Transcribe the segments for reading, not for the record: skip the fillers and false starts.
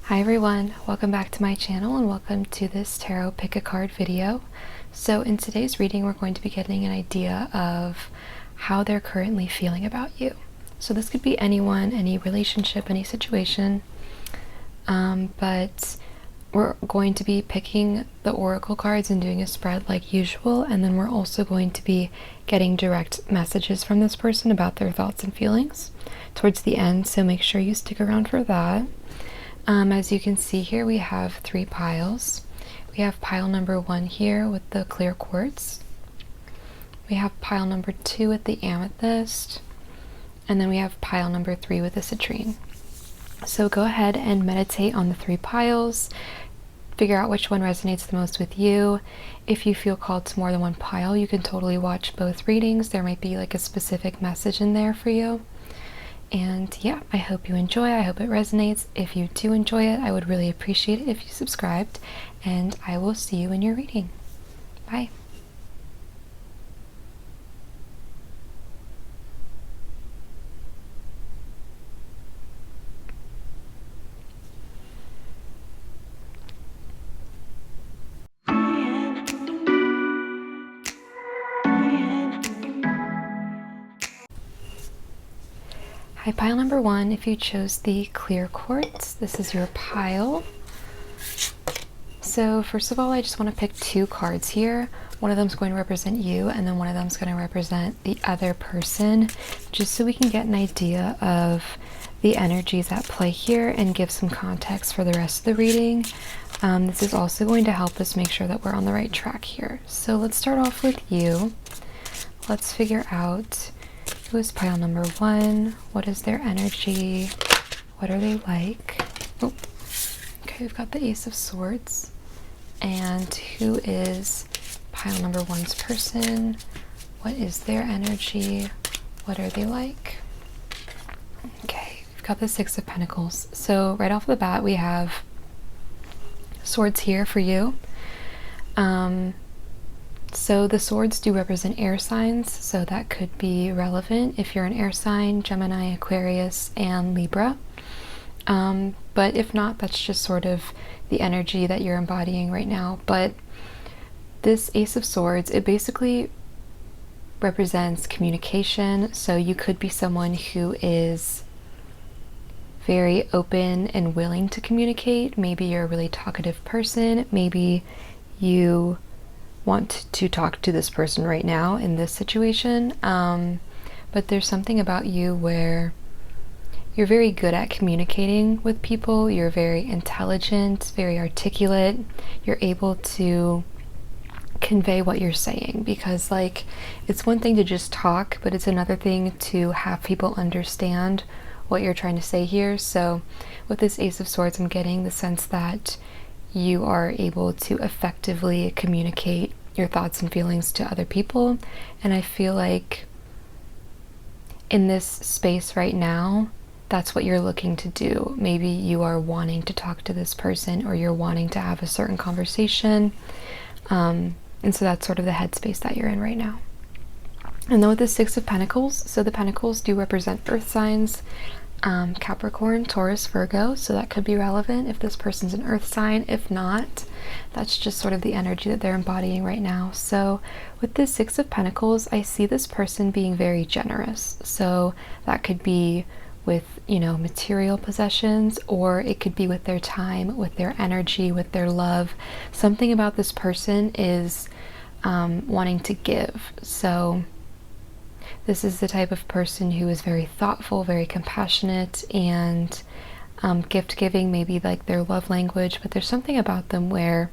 Hi everyone, welcome back to my channel and welcome to this tarot pick a card video. So in today's reading we're going to be getting an idea of how they're currently feeling about you. So this could be anyone, any relationship, any situation, but we're going to be picking the oracle cards and doing a spread like usual, and then we're also going to be getting direct messages from this person about their thoughts and feelings towards the end, so make sure you stick around for that. As you can see here, we have 3 piles. We have pile number 1 here with the clear quartz. We have pile number 2 with the amethyst. And then we have pile number 3 with the citrine. So go ahead and meditate on the 3 piles. Figure out which one resonates the most with you. If you feel called to more than one pile, you can totally watch both readings. There might be like a specific message in there for you. And yeah, I hope you enjoy. I hope it resonates. If you do enjoy it, I would really appreciate it if you subscribed, and I will see you in your reading. Bye. Hi, pile number 1. If you chose the clear quartz, this is your pile. So first of all, I just want to pick 2 cards here. One of them is going to represent you, and then one of them is going to represent the other person, just so we can get an idea of the energies at play here and give some context for the rest of the reading. This is also going to help us make sure that we're on the right track here. So let's start off with you. Let's figure out who is pile number 1? What is their energy? What are they like? Oh, okay, we've got the Ace of Swords. And who is pile number 1's person? What is their energy? What are they like? Okay, we've got the 6 of Pentacles. So right off the bat, we have swords here for you. So the swords do represent air signs, so that could be relevant if you're an air sign, Gemini, Aquarius, and Libra. But if not, that's just sort of the energy that you're embodying right now. But this Ace of Swords, it basically represents communication. So you could be someone who is very open and willing to communicate. Maybe you're a really talkative person. Maybe you want to talk to this person right now in this situation, but there's something about you where you're very good at communicating with people. You're very intelligent, very articulate. You're able to convey what you're saying, because like it's one thing to just talk, but it's another thing to have people understand what you're trying to say here. So with this Ace of Swords, I'm getting the sense that you are able to effectively communicate your thoughts and feelings to other people. And I feel like in this space right now, that's what you're looking to do. Maybe you are wanting to talk to this person, or you're wanting to have a certain conversation. And so that's sort of the headspace that you're in right now. And then with the 6 of Pentacles, so the Pentacles do represent earth signs, Capricorn, Taurus, Virgo, so that could be relevant if this person's an earth sign. If not, that's just sort of the energy that they're embodying right now. So with this 6 of Pentacles, I see this person being very generous. So that could be with, you know, material possessions, or it could be with their time, with their energy, with their love. Something about this person is wanting to give. So this is the type of person who is very thoughtful, very compassionate, and gift giving, maybe like their love language, but there's something about them where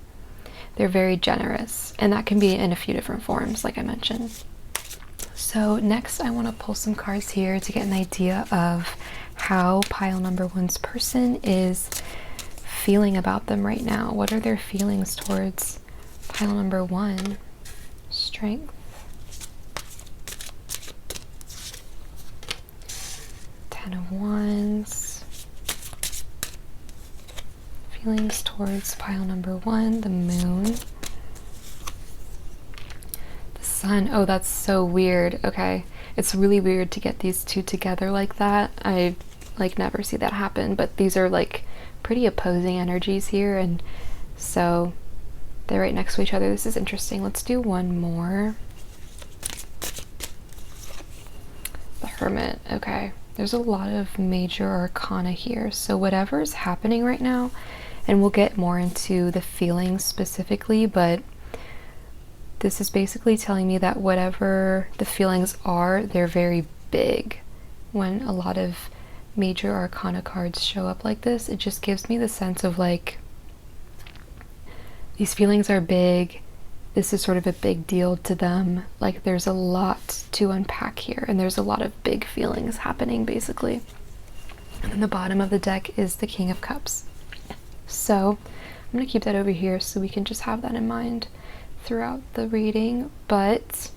they're very generous, and that can be in a few different forms, like I mentioned. So next I want to pull some cards here to get an idea of how pile number 1's person is feeling about them right now. What are their feelings towards pile number 1? Strength. Ten of Wands. Feelings towards pile number 1, the Moon. The Sun. Oh, that's so weird. Okay. It's really weird to get these two together like that. I like never see that happen, but these are like pretty opposing energies here, and so they're right next to each other. This is interesting. Let's do one more. The Hermit. Okay. There's a lot of major arcana here. So whatever's happening right now, and we'll get more into the feelings specifically, but this is basically telling me that whatever the feelings are, they're very big. When a lot of major arcana cards show up like this, it just gives me the sense of like, these feelings are big. This is sort of a big deal to them. Like there's a lot to unpack here, and there's a lot of big feelings happening basically. And then the bottom of the deck is the King of Cups. So I'm going to keep that over here so we can just have that in mind throughout the reading. But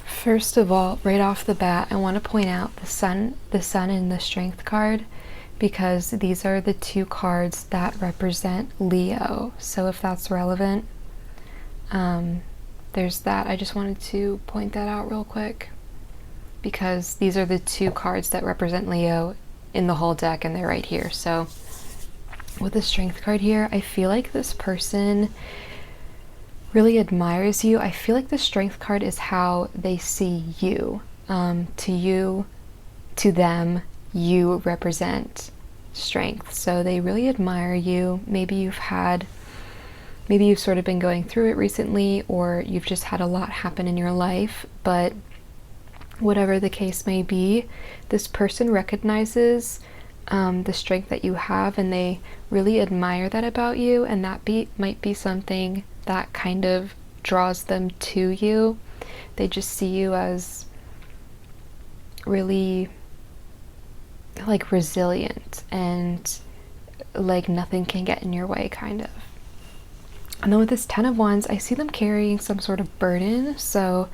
first of all, right off the bat, I want to point out the Sun and the Strength card, because these are the two cards that represent Leo. So if that's relevant, there's that. I just wanted to point that out real quick, because these are the two cards that represent Leo in the whole deck, and they're right here. So with the Strength card here, I feel like this person really admires you. I feel like the Strength card is how they see you. To them, you represent strength. So they really admire you. Maybe you've sort of been going through it recently, or you've just had a lot happen in your life, but whatever the case may be, this person recognizes the strength that you have, and they really admire that about you, and that might be something that kind of draws them to you. They just see you as really like resilient, and like nothing can get in your way, kind of. And then with this Ten of Wands, I see them carrying some sort of burden. So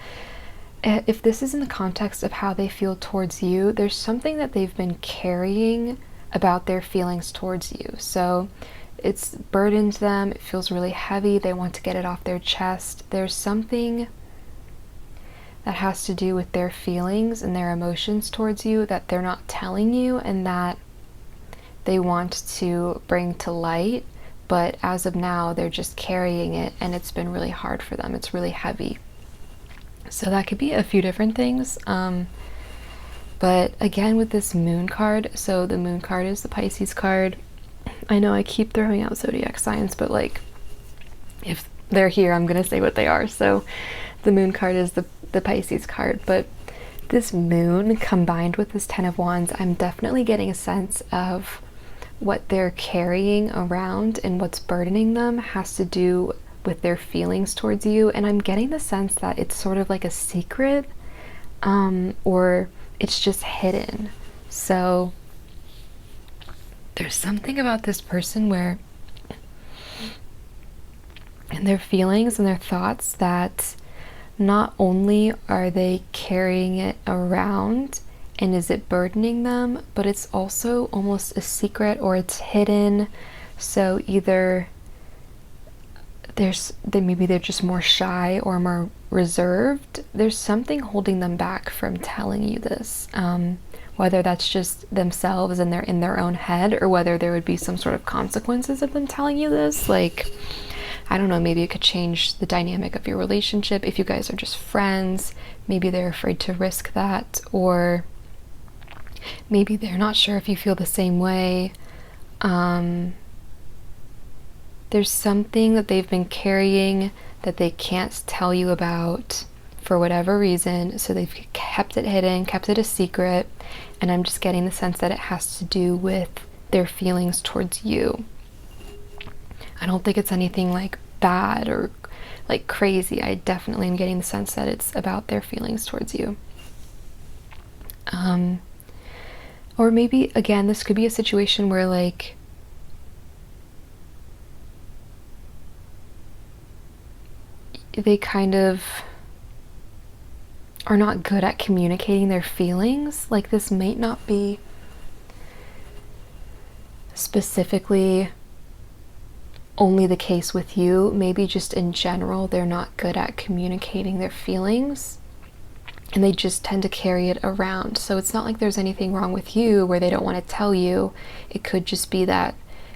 if this is in the context of how they feel towards you, there's something that they've been carrying about their feelings towards you. So it's burdened them, it feels really heavy, they want to get it off their chest. There's something that has to do with their feelings and their emotions towards you that they're not telling you, and that they want to bring to light, but as of now they're just carrying it, and it's been really hard for them. It's really heavy. So that could be a few different things. But again, with this Moon card, so the Moon card is the Pisces card. I know I keep throwing out zodiac signs, but like if they're here, I'm gonna say what they are. So the Moon card is the Pisces card, but this Moon combined with this Ten of Wands, I'm definitely getting a sense of what they're carrying around, and what's burdening them has to do with their feelings towards you. And I'm getting the sense that it's sort of like a secret, or it's just hidden. So there's something about this person where in their feelings and their thoughts, that not only are they carrying it around and is it burdening them, but it's also almost a secret, or it's hidden. So either maybe they're just more shy or more reserved. There's something holding them back from telling you this, whether that's just themselves and they're in their own head, or whether there would be some sort of consequences of them telling you this. Like, I don't know, maybe it could change the dynamic of your relationship. If you guys are just friends, maybe they're afraid to risk that, or maybe they're not sure if you feel the same way. There's something that they've been carrying that they can't tell you about for whatever reason, so they've kept it hidden, kept it a secret, and I'm just getting the sense that it has to do with their feelings towards you. I don't think it's anything like bad or like crazy. I definitely am getting the sense that it's about their feelings towards you. Or maybe, again, this could be a situation where like they kind of are not good at communicating their feelings. Like, this might not be specifically only the case with you. Maybe just in general, they're not good at communicating their feelings. and they just tend to carry it around. So it's not like there's anything wrong with you where they don't want to tell you. It could just be that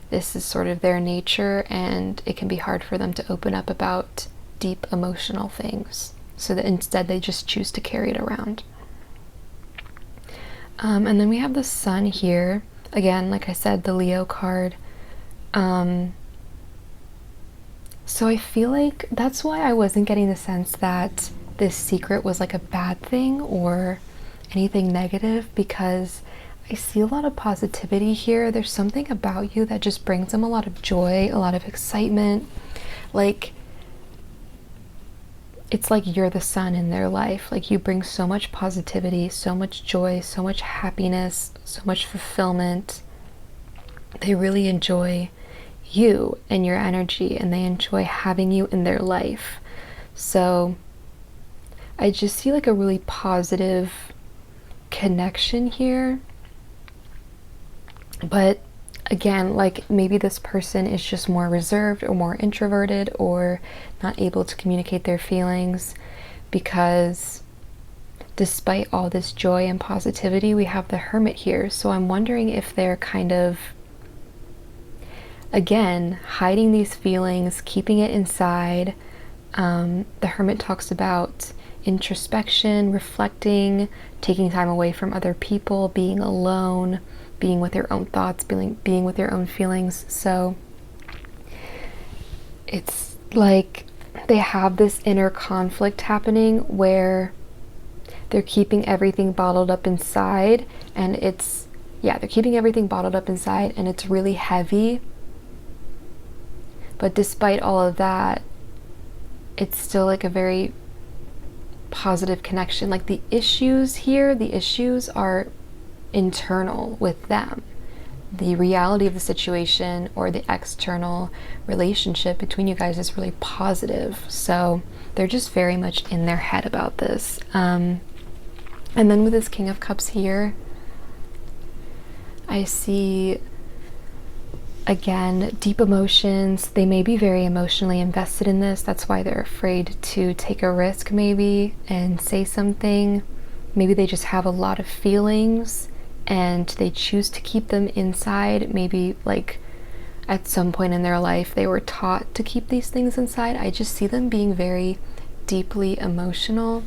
this is sort of their nature, and it can be hard for them to open up about deep emotional things. So that instead they just choose to carry it around. And then we have the Sun here. Again, like I said, the Leo card. So I feel like that's why I wasn't getting the sense that this secret was like a bad thing or anything negative, because I see a lot of positivity here. There's something about you that just brings them a lot of joy, a lot of excitement. Like, it's like you're the sun in their life. Like, you bring so much positivity, so much joy, so much happiness, so much fulfillment. They really enjoy you and your energy, and they enjoy having you in their life. So I just see like a really positive connection here. But again, like maybe this person is just more reserved or more introverted or not able to communicate their feelings, because despite all this joy and positivity, we have the Hermit here. So I'm wondering if they're kind of, again, hiding these feelings, keeping it inside. The Hermit talks about introspection, reflecting, taking time away from other people, being alone, being with your own thoughts, being with your own feelings. So it's like they have this inner conflict happening where they're keeping everything bottled up inside, and they're keeping everything bottled up inside, and it's really heavy. But despite all of that, it's still like a very positive connection. Like the issues are internal with them. The reality of the situation or the external relationship between you guys is really positive. So they're just very much in their head about this. And then with this King of Cups here, I see, again, deep emotions. They may be very emotionally invested in this. That's why they're afraid to take a risk maybe and say something. Maybe they just have a lot of feelings and they choose to keep them inside. Maybe like at some point in their life they were taught to keep these things inside. I just see them being very deeply emotional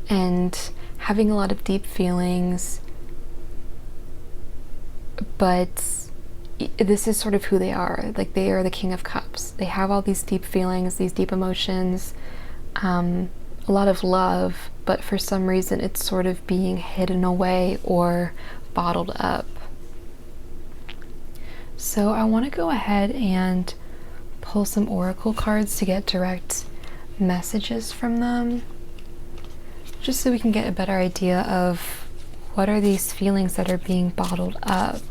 and having a lot of deep feelings, but this is sort of who they are. Like, they are the King of Cups. They have all these deep feelings, these deep emotions, a lot of love, but for some reason it's sort of being hidden away or bottled up. So I want to go ahead and pull some oracle cards to get direct messages from them, just so we can get a better idea of what are these feelings that are being bottled up.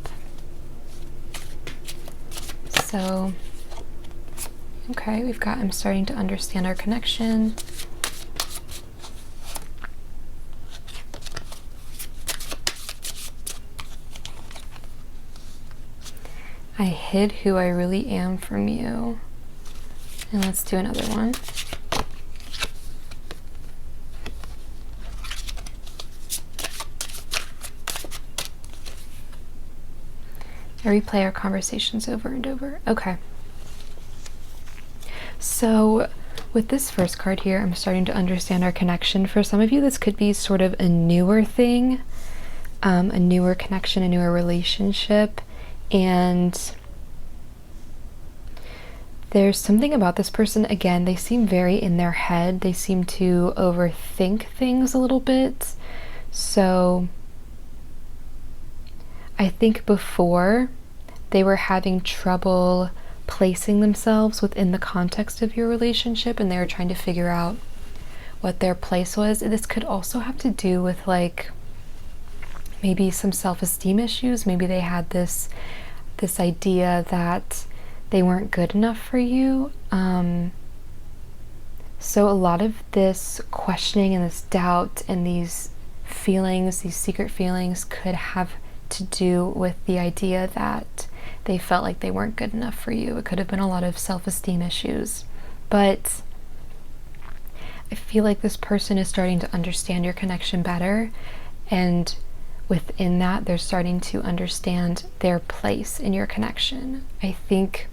So, okay, we've got, I'm starting to understand our connection. I hid who I really am from you. And let's do another one. I replay our conversations over and over. Okay. So with this first card here, I'm starting to understand our connection. For some of you, this could be sort of a newer thing, a newer connection, a newer relationship. And there's something about this person, again, they seem very in their head. They seem to overthink things a little bit. So I think before they were having trouble placing themselves within the context of your relationship, and they were trying to figure out what their place was. This could also have to do with like maybe some self-esteem issues. Maybe they had this idea that they weren't good enough for you. So a lot of this questioning and this doubt and these feelings, these secret feelings, could have to do with the idea that they felt like they weren't good enough for you. It could have been a lot of self-esteem issues. But I feel like this person is starting to understand your connection better, and within that, they're starting to understand their place in your connection. I think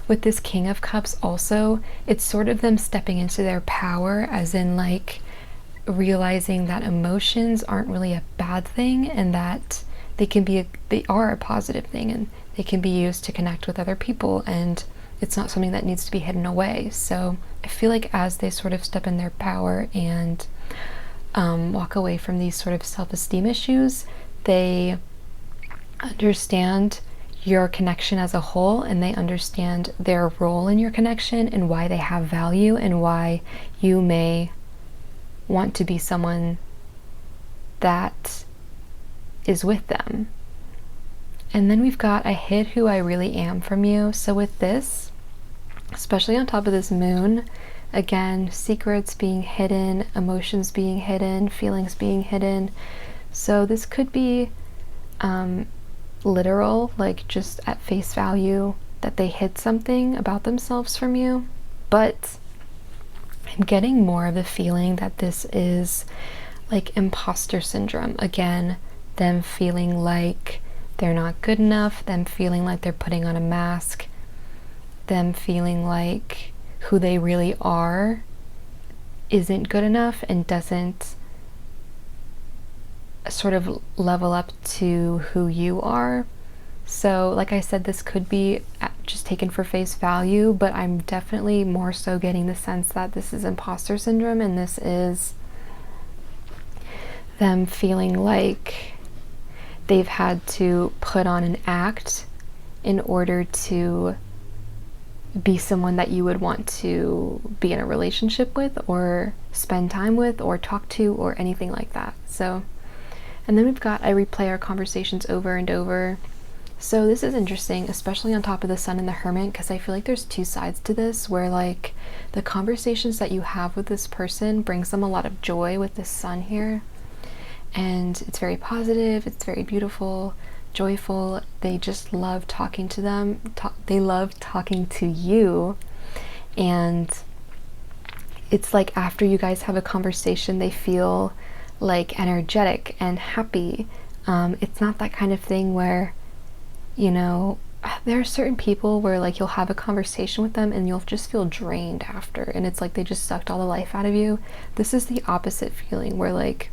with this King of Cups also, it's sort of them stepping into their power, as in like realizing that emotions aren't really a bad thing, and that they are a positive thing, and they can be used to connect with other people, and it's not something that needs to be hidden away. So I feel like as they sort of step in their power and walk away from these sort of self-esteem issues, they understand your connection as a whole, and they understand their role in your connection and why they have value, and why you may want to be someone that is with them. And then we've got, I hid who I really am from you. So with this, especially on top of this moon, again, secrets being hidden, emotions being hidden, feelings being hidden. So this could be literal, like just at face value, that they hid something about themselves from you. But I'm getting more of the feeling that this is like imposter syndrome. Again, them feeling like they're not good enough, them feeling like they're putting on a mask, them feeling like who they really are isn't good enough and doesn't sort of level up to who you are. So like I said, this could be just taken for face value, but I'm definitely more so getting the sense that this is imposter syndrome, and this is them feeling like they've had to put on an act in order to be someone that you would want to be in a relationship with, or spend time with, or talk to, or anything like that. So, and then we've got, I replay our conversations over and over. So this is interesting, especially on top of the Sun and the Hermit, because I feel like there's two sides to this, where like the conversations that you have with this person brings them a lot of joy with this Sun here. And it's very positive, it's very beautiful, joyful. They just love talking to them. They love talking to you. And it's like after you guys have a conversation, they feel like energetic and happy. It's not that kind of thing where, you know, there are certain people where like you'll have a conversation with them and you'll just feel drained after, and it's like they just sucked all the life out of you. This is the opposite feeling, where like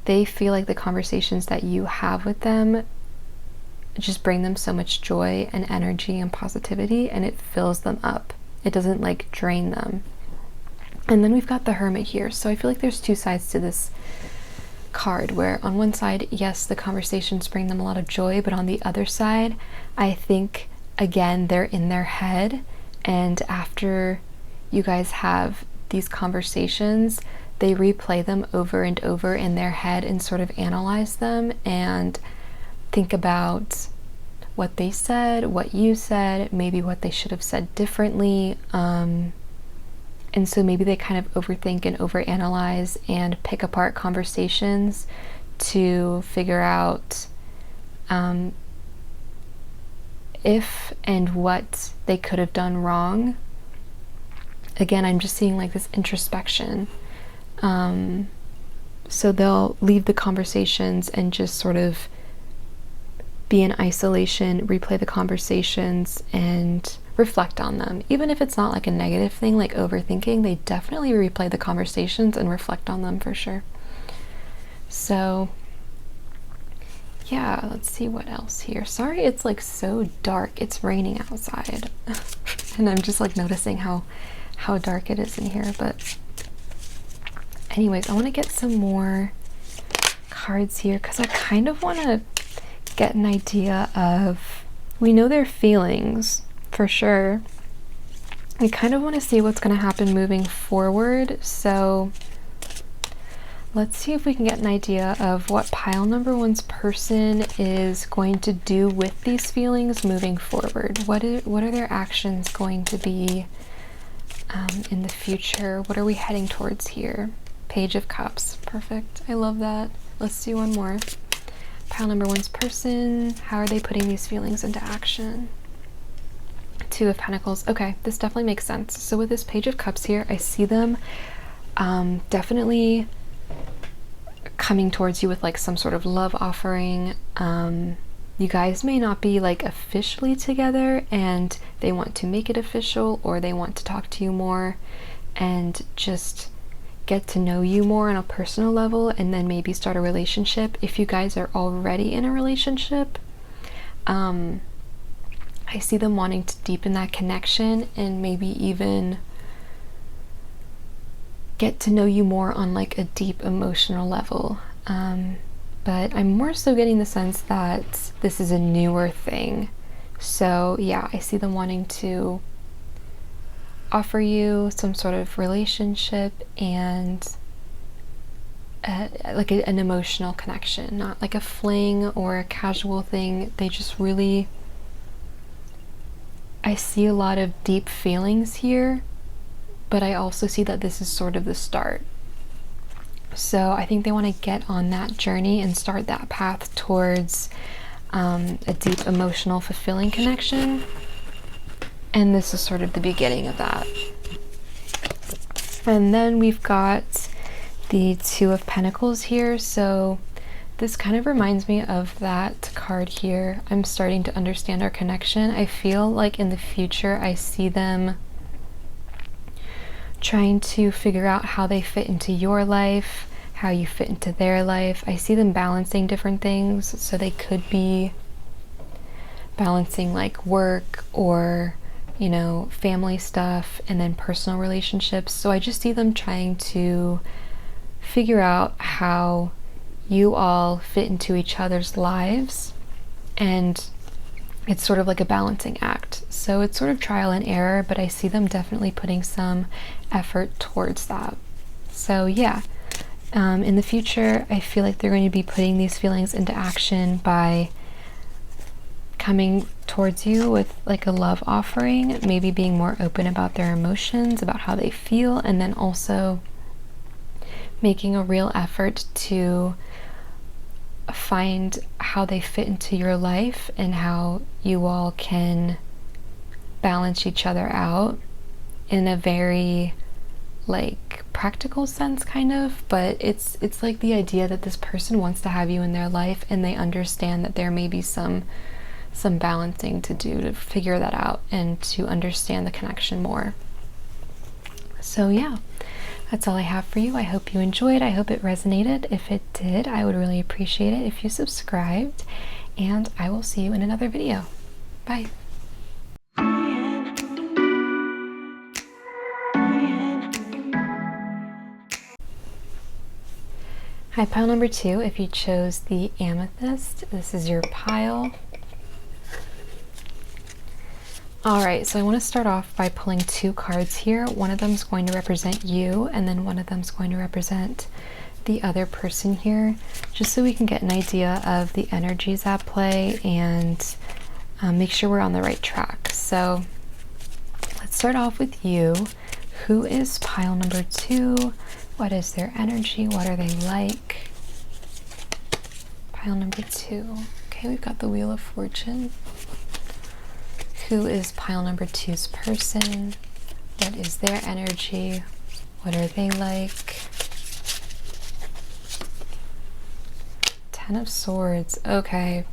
they feel like the conversations that you have with them just bring them so much joy and energy and positivity, and it fills them up. It doesn't like drain them. And then we've got the Hermit here. So I feel like there's two sides to this card, where on one side, yes, the conversations bring them a lot of joy, but on the other side, I think again they're in their head, and after you guys have these conversations, they replay them over and over in their head and sort of analyze them and think about what they said, what you said, maybe what they should have said differently. And so maybe they kind of overthink and overanalyze and pick apart conversations to figure out if and what they could have done wrong. Again, I'm just seeing like this introspection. So they'll leave the conversations and just sort of be in isolation, replay the conversations, and reflect on them. Even if it's not like a negative thing, like overthinking, they definitely replay the conversations and reflect on them for sure. So yeah, let's see what else here. Sorry, it's like so dark. It's raining outside. And I'm just like noticing how dark it is in here. But anyways, I want to get some more cards here because I kind of want to get an idea of, we know their feelings for sure. We kind of want to see what's going to happen moving forward. So let's see if we can get an idea of what pile number one's person is going to do with these feelings moving forward. What are their actions going to be in the future? What are we heading towards here? Page of Cups. Perfect. I love that. Let's do one more. Pile number one's person. How are they putting these feelings into action? Two of Pentacles. Okay, this definitely makes sense. So with this Page of Cups here, I see them definitely coming towards you with like some sort of love offering. You guys may not be like officially together and they want to make it official, or they want to talk to you more and just get to know you more on a personal level, and then maybe start a relationship. If you guys are already in a relationship, I see them wanting to deepen that connection and maybe even get to know you more on like a deep emotional level. But I'm more so getting the sense that this is a newer thing. So yeah, I see them wanting to offer you some sort of relationship and like an emotional connection, not like a fling or a casual thing. They just really, I see a lot of deep feelings here, but I also see that this is sort of the start. So I think they want to get on that journey and start that path towards a deep, emotional, fulfilling connection. And this is sort of the beginning of that. And then we've got the Two of Pentacles here. So this kind of reminds me of that card here. I'm starting to understand our connection. I feel like in the future, I see them trying to figure out how they fit into your life, how you fit into their life. I see them balancing different things. So they could be balancing like work or, you know, family stuff, and then personal relationships. So I just see them trying to figure out how you all fit into each other's lives, and it's sort of like a balancing act. So it's sort of trial and error, but I see them definitely putting some effort towards that. So yeah, in the future, I feel like they're going to be putting these feelings into action by coming towards you with like a love offering, maybe being more open about their emotions, about how they feel, and then also making a real effort to find how they fit into your life and how you all can balance each other out in a very like practical sense, kind of. But it's like the idea that this person wants to have you in their life, and they understand that there may be some balancing to do to figure that out and to understand the connection more. So yeah, that's all I have for you. I hope you enjoyed. I hope it resonated. If it did, I would really appreciate it if you subscribed, and I will see you in another video. Bye. Hi, pile number 2. If you chose the amethyst, this is your pile. Alright, so I want to start off by pulling 2 cards here. One of them is going to represent you, and then one of them is going to represent the other person here, just so we can get an idea of the energies at play and make sure we're on the right track. So let's start off with you. Who is pile number 2? What is their energy? What are they like? Pile number 2. Okay, we've got the Wheel of Fortune. Who is pile number 2's person? What is their energy? What are they like? Ten of Swords. Okay.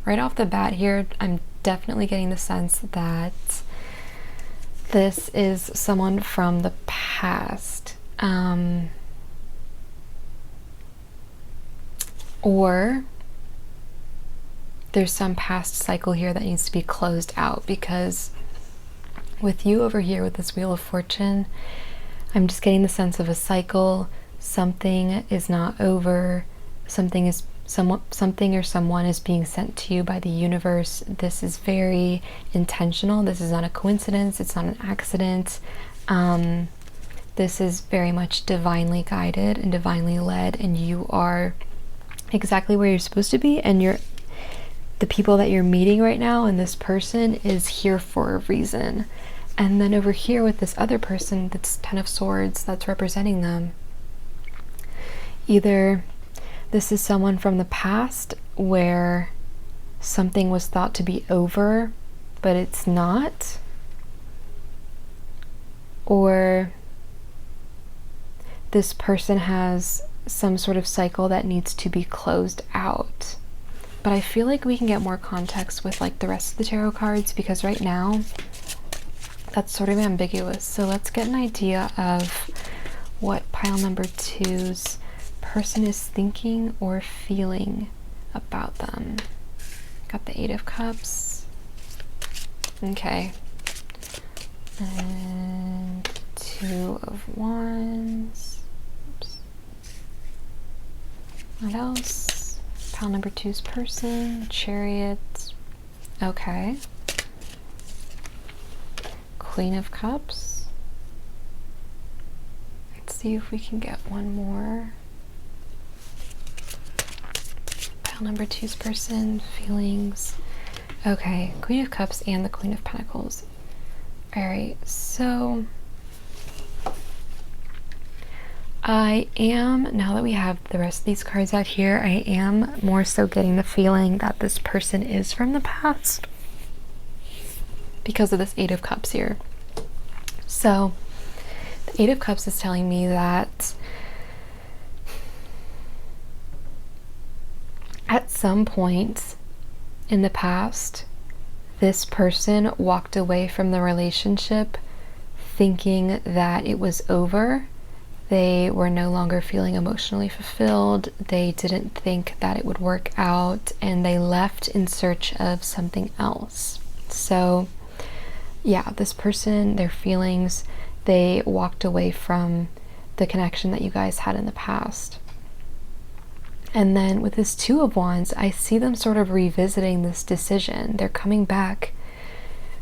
Right off the bat here, I'm definitely getting the sense that this is someone from the past. Or there's some past cycle here that needs to be closed out, because with you over here with this Wheel of Fortune, I'm just getting the sense of a cycle. Something is not over. Something or someone is being sent to you by the universe. This is very intentional. This is not a coincidence. It's not an accident. This is very much divinely guided and divinely led, and you are exactly where you're supposed to be, and the people that you're meeting right now, and this person is here for a reason. And then over here with this other person, that's Ten of Swords, that's representing them. Either this is someone from the past where something was thought to be over, but it's not. Or this person has some sort of cycle that needs to be closed out. But I feel like we can get more context with like the rest of the tarot cards, because right now that's sort of ambiguous. So let's get an idea of what pile number 2's person is thinking or feeling about them. Got the 8 of Cups. Okay. And 2 of Wands. Oops. What else? Pile number 2's person. Chariot. Okay. Queen of Cups. Let's see if we can get one more. Pile number 2's person. Feelings. Okay. Queen of Cups and the Queen of Pentacles. Alright, so I am, now that we have the rest of these cards out here, I am more so getting the feeling that this person is from the past because of this 8 of Cups here. So the 8 of Cups is telling me that at some point in the past, this person walked away from the relationship thinking that it was over. They were no longer feeling emotionally fulfilled. They didn't think that it would work out, and they left in search of something else. So yeah, this person, their feelings, they walked away from the connection that you guys had in the past. And then with this 2 of Wands, I see them sort of revisiting this decision. They're coming back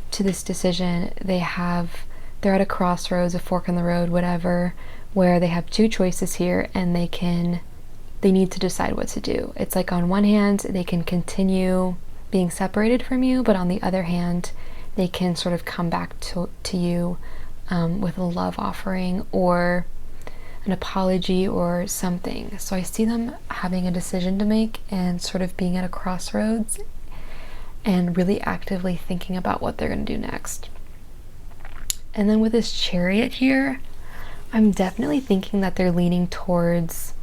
to this decision. They're at a crossroads, a fork in the road, whatever, where they have 2 choices here, and they need to decide what to do. It's like on one hand, they can continue being separated from you, but on the other hand, they can sort of come back to you with a love offering or an apology or something. So I see them having a decision to make and sort of being at a crossroads and really actively thinking about what they're going to do next. And then with this Chariot here, I'm definitely thinking that they're leaning towards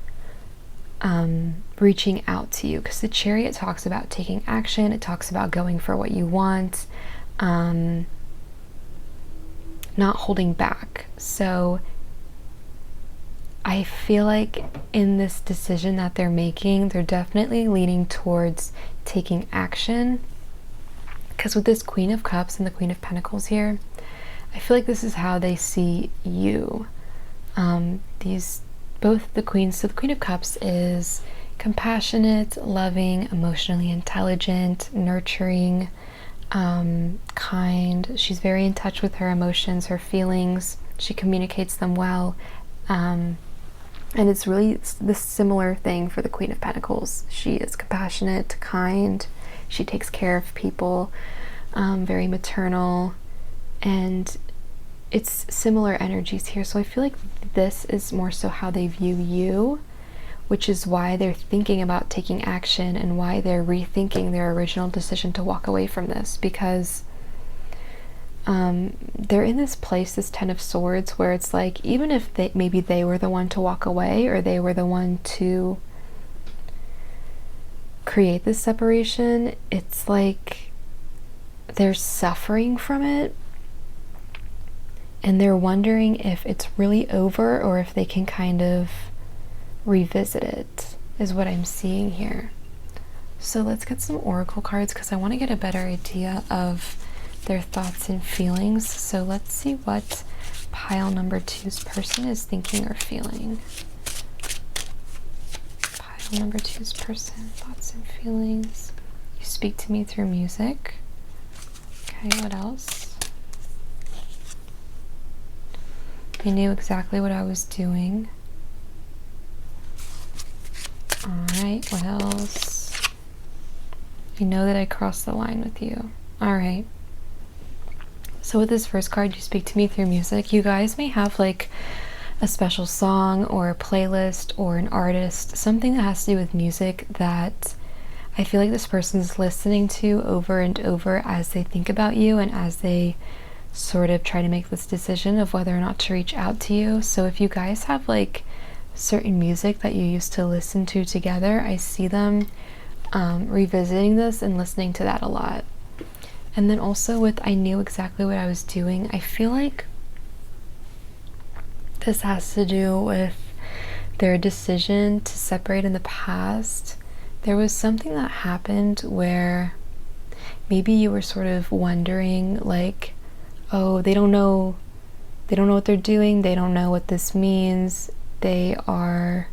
reaching out to you, because the Chariot talks about taking action. It talks about going for what you want, not holding back. So I feel like in this decision that they're making, they're definitely leaning towards taking action. Because with this Queen of Cups and the Queen of Pentacles here, I feel like this is how they see you. Both the queens, so the Queen of Cups is compassionate, loving, emotionally intelligent, nurturing, kind. She's very in touch with her emotions, her feelings. She communicates them well. And it's really this similar thing for the Queen of Pentacles. She is compassionate, kind. She takes care of people, very maternal, and it's similar energies here. So I feel like this is more so how they view you, which is why they're thinking about taking action and why they're rethinking their original decision to walk away from this, because they're in this place, this 10 of Swords, where it's like, even if maybe they were the one to walk away, or they were the one to create this separation, it's like they're suffering from it, and they're wondering if it's really over or if they can kind of revisit it, is what I'm seeing here. So let's get some oracle cards, because I want to get a better idea of their thoughts and feelings. So let's see what pile number 2's person is thinking or feeling. Pile number 2's person, thoughts and feelings. You speak to me through music. Okay, what else? I knew exactly what I was doing. Alright, what else? I know that I crossed the line with you. Alright. So with this first card, you speak to me through music. You guys may have like a special song or a playlist or an artist, something that has to do with music that I feel like this person's listening to over and over as they think about you and as they sort of try to make this decision of whether or not to reach out to you. So if you guys have like certain music that you used to listen to together, I see them revisiting this and listening to that a lot. And then also with I knew exactly what I was doing, I feel like this has to do with their decision to separate in the past. There was something that happened where maybe you were sort of wondering like, oh, they don't know what they're doing, they don't know what this means, they are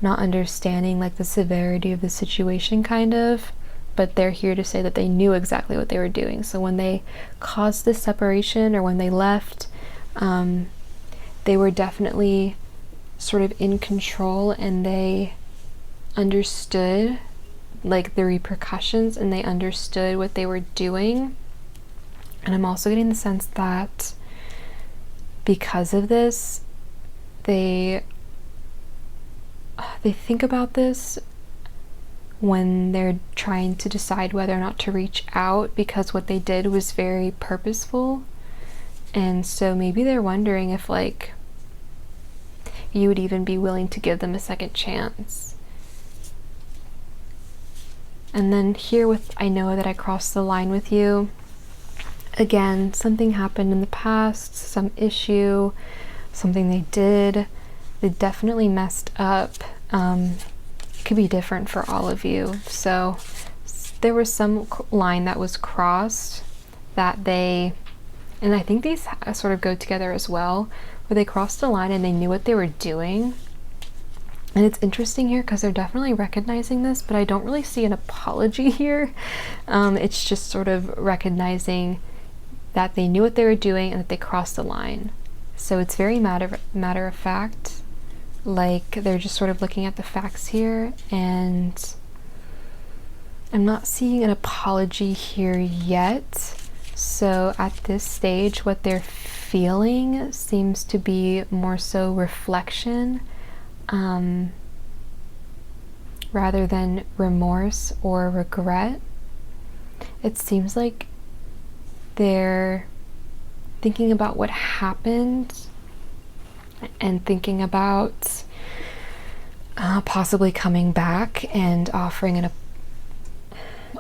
not understanding like the severity of the situation kind of, but they're here to say that they knew exactly what they were doing. So when they caused this separation or when they left, they were definitely sort of in control and they understood like the repercussions and they understood what they were doing. And I'm also getting the sense that because of this, they think about this when they're trying to decide whether or not to reach out, because what they did was very purposeful. And so maybe they're wondering if like you would even be willing to give them a second chance. And then here with I know that I crossed the line with you. Again, something happened in the past, some issue, something they did. They definitely messed up. Could be different for all of you. So there was some line that was crossed that they, and I think these sort of go together as well, where they crossed the line and they knew what they were doing. And it's interesting here because they're definitely recognizing this, but I don't really see an apology here. It's just sort of recognizing that they knew what they were doing and that they crossed the line. So it's very matter of fact, like they're just sort of looking at the facts here, and I'm not seeing an apology here yet. So at this stage, what they're feeling seems to be more so reflection, rather than remorse or regret. It seems like they're thinking about what happened and thinking about possibly coming back and offering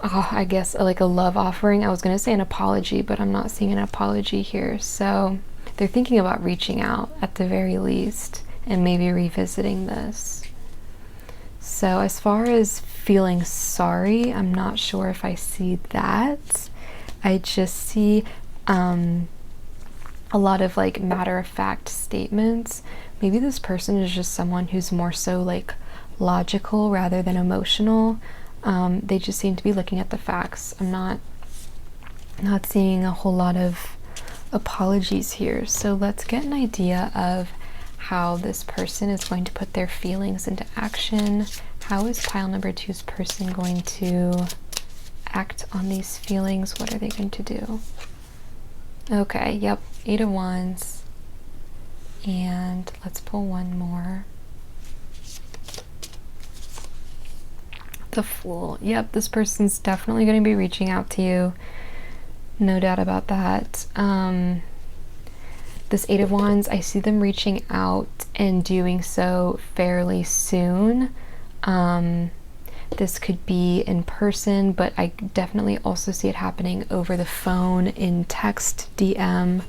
I guess like a love offering. I was going to say an apology, but I'm not seeing an apology here. So they're thinking about reaching out at the very least and maybe revisiting this. So as far as feeling sorry, I'm not sure if I see that. I just see a lot of like matter-of-fact statements. Maybe this person is just someone who's more so like logical rather than emotional. They just seem to be looking at the facts. I'm not seeing a whole lot of apologies here. So let's get an idea of how this person is going to put their feelings into action. How is pile number 2's person going to act on these feelings? What are they going to do? Okay, yep, 8 of Wands. And let's pull one more. The Fool. Yep, this person's definitely going to be reaching out to you. No doubt about that. This 8 of Wands, I see them reaching out and doing so fairly soon. This could be in person, but I definitely also see it happening over the phone, in text, DM.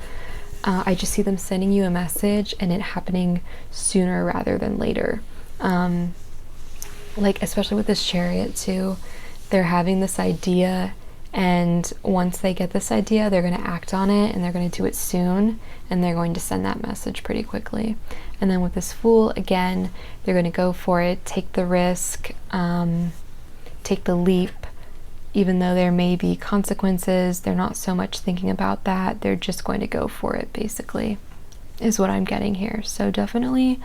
I just see them sending you a message and it happening sooner rather than later. Like especially with this Chariot too, they're having this idea, and once they get this idea, they're going to act on it, and they're going to do it soon, and they're going to send that message pretty quickly. And then with this Fool, again, they're going to go for it, take the risk, take the leap. Even though there may be consequences, they're not so much thinking about that. They're just going to go for it, basically, is what I'm getting here. So definitely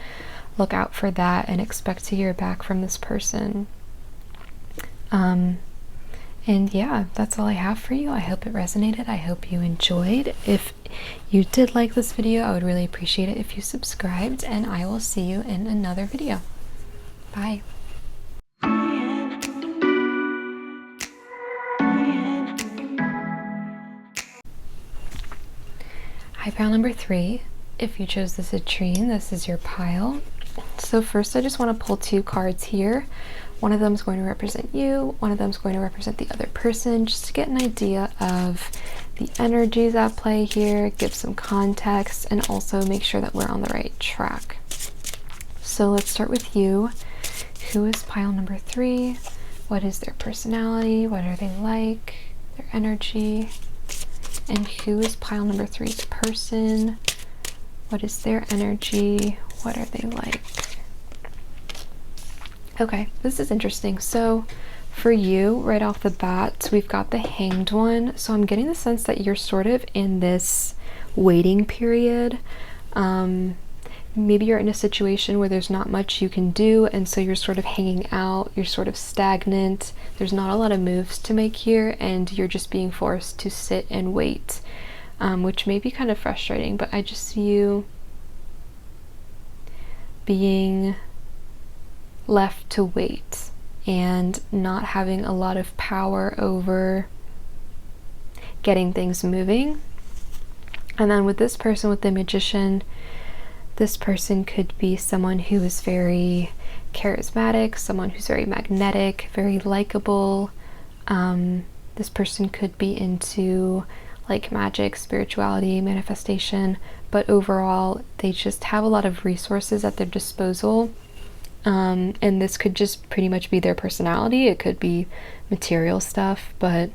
look out for that and expect to hear back from this person. And yeah, that's all I have for you. I hope it resonated. I hope you enjoyed. If you did like this video, I would really appreciate it if you subscribed, and I will see you in another video. Bye. Hi, pile number 3. If you chose the citrine, this is your pile. So first I just want to pull 2 cards here. One of them is going to represent you, one of them is going to represent the other person, just to get an idea of the energies at play here, give some context, and also make sure that we're on the right track. So let's start with you. Who is pile number 3? What is their personality? What are they like? Their energy? And who is pile number 3's person? What is their energy? What are they like? Okay, this is interesting. So for you, right off the bat, we've got the Hanged One. So I'm getting the sense that you're sort of in this waiting period. Maybe you're in a situation where there's not much you can do, and so you're sort of hanging out, you're sort of stagnant, there's not a lot of moves to make here, and you're just being forced to sit and wait, which may be kind of frustrating, but I just see you being left to wait and not having a lot of power over getting things moving. And then with this person, with the Magician, this person could be someone who is very charismatic, someone who's very magnetic, very likable. This person could be into like magic, spirituality, manifestation, but overall they just have a lot of resources at their disposal. And this could just pretty much be their personality. It could be material stuff, but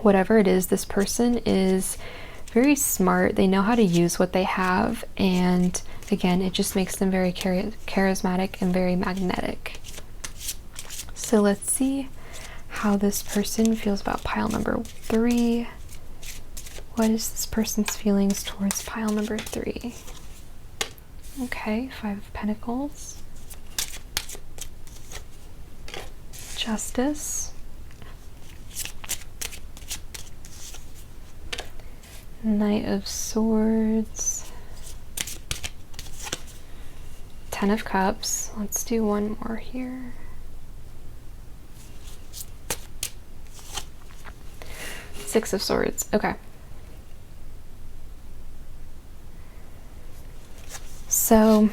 whatever it is, this person is very smart. They know how to use what they have, and again, it just makes them very charismatic and very magnetic. So let's see how this person feels about pile number 3. What is this person's feelings towards pile number 3? Okay, 5 of Pentacles. Justice. Knight of Swords. 10 of Cups. Let's do one more here. Six of Swords. Okay. So,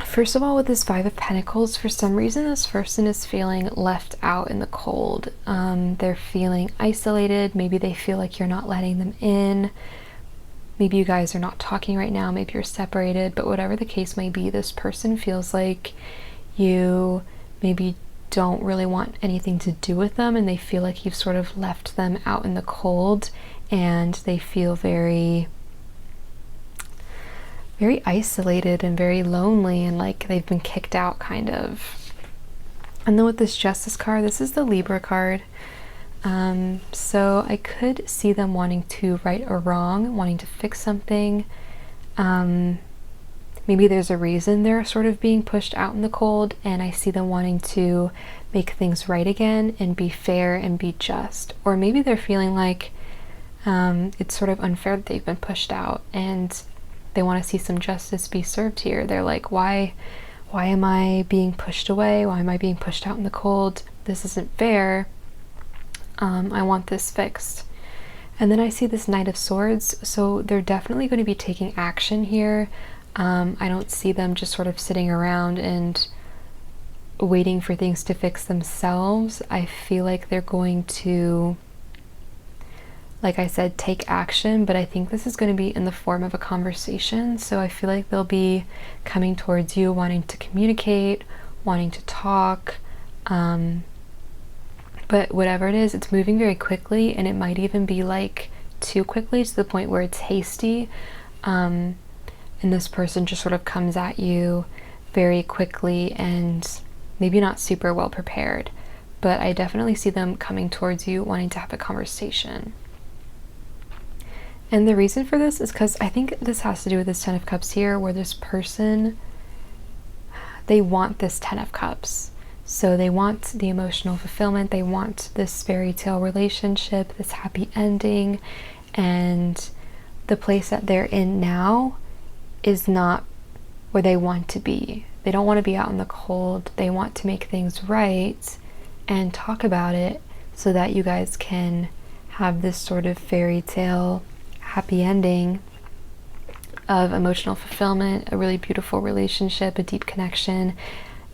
first of all, with this 5 of Pentacles, for some reason this person is feeling left out in the cold. They're feeling isolated. Maybe they feel like you're not letting them in. Maybe you guys are not talking right now. Maybe you're separated. But whatever the case may be, this person feels like you maybe don't really want anything to do with them, and they feel like you've sort of left them out in the cold, and they feel very isolated and very lonely, and like they've been kicked out kind of. And then with this Justice card, this is the Libra card. So I could see them wanting to right or wrong, wanting to fix something. Maybe there's a reason they're sort of being pushed out in the cold, and I see them wanting to make things right again and be fair and be just. Or maybe they're feeling like it's sort of unfair that they've been pushed out, and they want to see some justice be served here. They're like, why am I being pushed away? Why am I being pushed out in the cold? This isn't fair. I want this fixed. And then I see this Knight of Swords, so they're definitely going to be taking action here. I don't see them just sort of sitting around and waiting for things to fix themselves. I feel like they're going to, like I said, take action, but I think this is going to be in the form of a conversation. So I feel like they'll be coming towards you, wanting to communicate, wanting to talk. But whatever it is, it's moving very quickly, and it might even be like too quickly to the point where it's hasty. And this person just sort of comes at you very quickly and maybe not super well prepared. But I definitely see them coming towards you, wanting to have a conversation. And the reason for this is because I think this has to do with this 10 of Cups here, where this person, they want this 10 of Cups. So they want the emotional fulfillment, they want this fairy tale relationship, this happy ending, and the place that they're in now is not where they want to be. They don't want to be out in the cold. They want to make things right and talk about it so that you guys can have this sort of fairy tale happy ending of emotional fulfillment, a really beautiful relationship, a deep connection.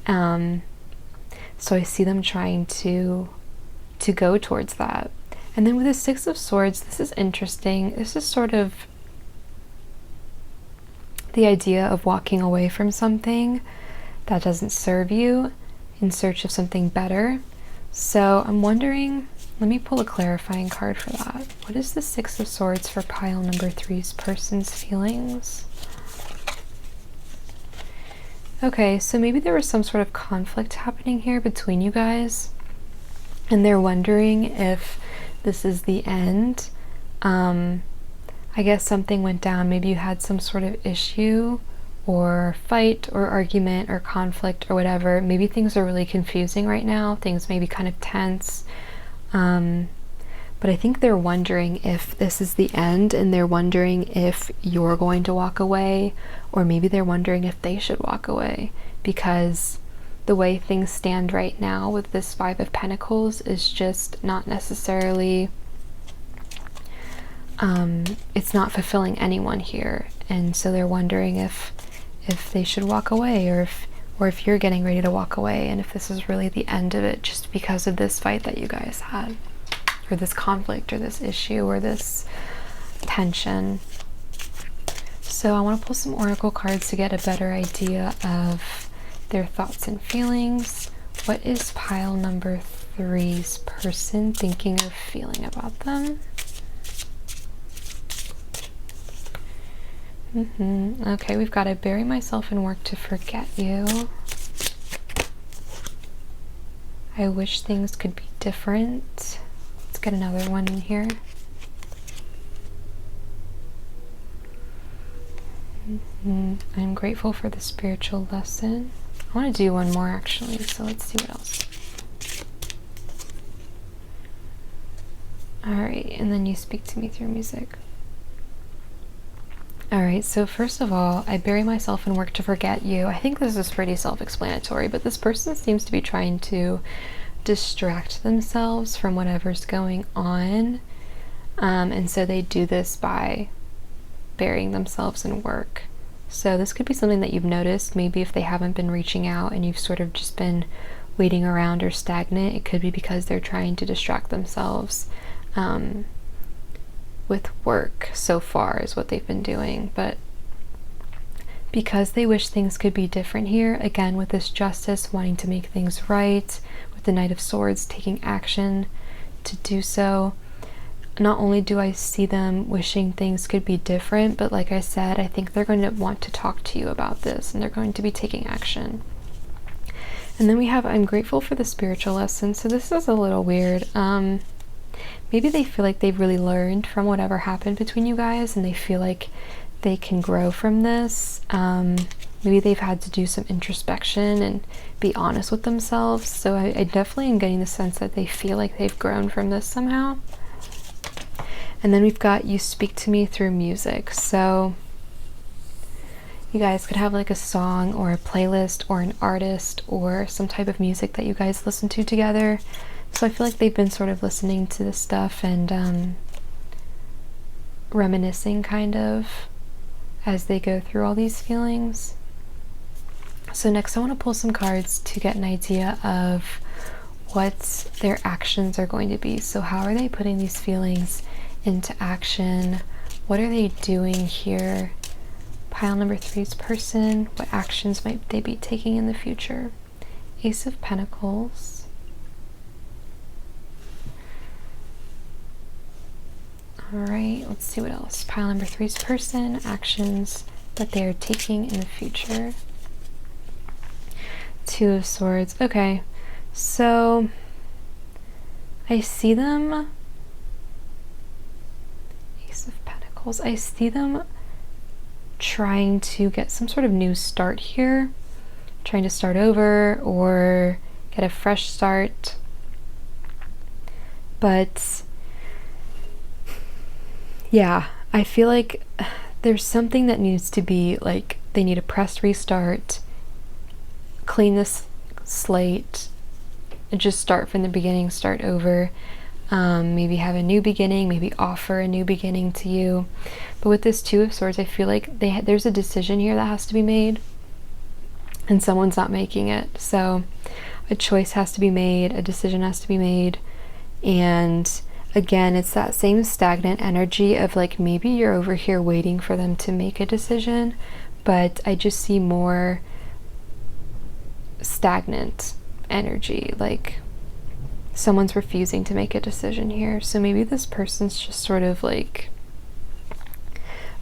So I see them trying to go towards that. And then with the Six of Swords, this is interesting. This is sort of the idea of walking away from something that doesn't serve you in search of something better. So I'm wondering, let me pull a clarifying card for that. What is the Six of Swords for pile number 3's person's feelings? Okay, so maybe there was some sort of conflict happening here between you guys, and they're wondering if this is the end. I guess something went down. Maybe you had some sort of issue or fight or argument or conflict or whatever. Maybe things are really confusing right now. Things may be kind of tense. But I think they're wondering if this is the end, and they're wondering if you're going to walk away, or maybe they're wondering if they should walk away, because the way things stand right now with this Five of Pentacles is just not necessarily, it's not fulfilling anyone here. And so they're wondering if they should walk away, or if you're getting ready to walk away, and if this is really the end of it just because of this fight that you guys had, or this conflict, or this issue, or this tension. So I want to pull some oracle cards to get a better idea of their thoughts and feelings. What is pile number 3's person thinking or feeling about them? Okay, we've got to bury myself and work to forget you. I wish things could be different. Let's get another one in here. I'm grateful for the spiritual lesson. I want to do one more actually, so let's see what else. Alright, and then you speak to me through music. Alright, so first of all, I bury myself and work to forget you. I think this is pretty self-explanatory, but this person seems to be trying to distract themselves from whatever's going on. And so they do this by burying themselves in work. So this could be something that you've noticed. Maybe if they haven't been reaching out and you've sort of just been waiting around or stagnant, it could be because they're trying to distract themselves with work so far is what they've been doing. But because they wish things could be different here, again with this Justice wanting to make things right, with the Knight of Swords taking action to do so, not only do I see them wishing things could be different, but like I said, I think they're going to want to talk to you about this, and they're going to be taking action. And then we have, I'm grateful for the spiritual lesson. So this is a little weird. Maybe they feel like they've really learned from whatever happened between you guys, and they feel like they can grow from this. Maybe they've had to do some introspection and be honest with themselves. So I definitely am getting the sense that they feel like they've grown from this somehow. And then we've got you speak to me through music. So you guys could have like a song or a playlist or an artist or some type of music that you guys listen to together. So I feel like they've been sort of listening to this stuff and reminiscing kind of as they go through all these feelings. So next I want to pull some cards to get an idea of what their actions are going to be. So how are they putting these feelings into action? What are they doing here? Pile number 3's person, what actions might they be taking in the future? Ace of Pentacles. Alright, let's see what else. Pile number 3's person, actions that they are taking in the future. Two of Swords. Okay, so I see them. Ace of Pentacles. I see them trying to get some sort of new start here, trying to start over or get a fresh start. But yeah, I feel like there's something that needs to be like, they need a press restart, clean this slate, and just start from the beginning, start over. maybe have a new beginning, maybe offer a new beginning to you. But with this Two of Swords, I feel like there's a decision here that has to be made, and someone's not making it. So a choice has to be made, a decision has to be made. And again, it's that same stagnant energy of like, maybe you're over here waiting for them to make a decision, but I just see more stagnant energy, like someone's refusing to make a decision here. So maybe this person's just sort of like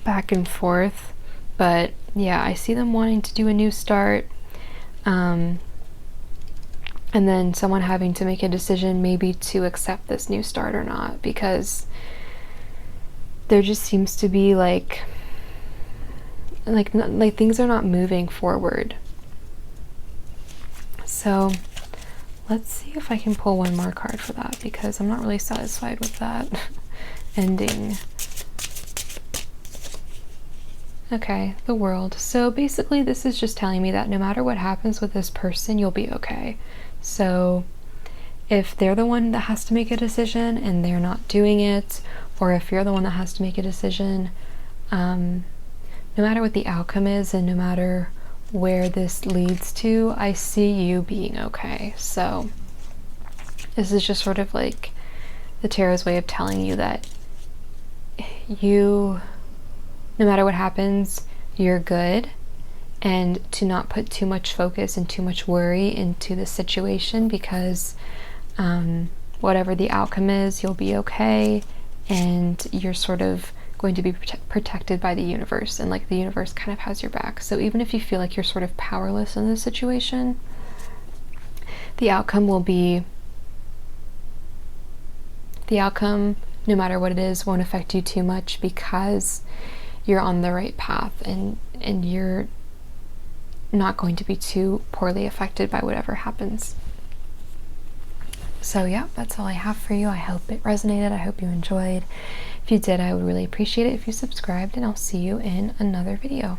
back and forth. But yeah, I see them wanting to do a new start, and then someone having to make a decision maybe to accept this new start or not, because there just seems to be like things are not moving forward. So let's see if I can pull one more card for that, because I'm not really satisfied with that ending. Okay, the World. So basically this is just telling me that no matter what happens with this person, you'll be okay. So if they're the one that has to make a decision and they're not doing it, or if you're the one that has to make a decision, no matter what the outcome is and no matter where this leads to, I see you being okay. So this is just sort of like the tarot's way of telling you that you, no matter what happens, you're good, and to not put too much focus and too much worry into the situation, because whatever the outcome is, you'll be okay, and you're sort of going to be protected by the universe, and like the universe kind of has your back. So even if you feel like you're sort of powerless in this situation, the outcome, no matter what it is, won't affect you too much, because you're on the right path, and you're not going to be too poorly affected by whatever happens. So yeah, that's all I have for you. I hope it resonated. I hope you enjoyed. If you did, I would really appreciate it if you subscribed, and I'll see you in another video.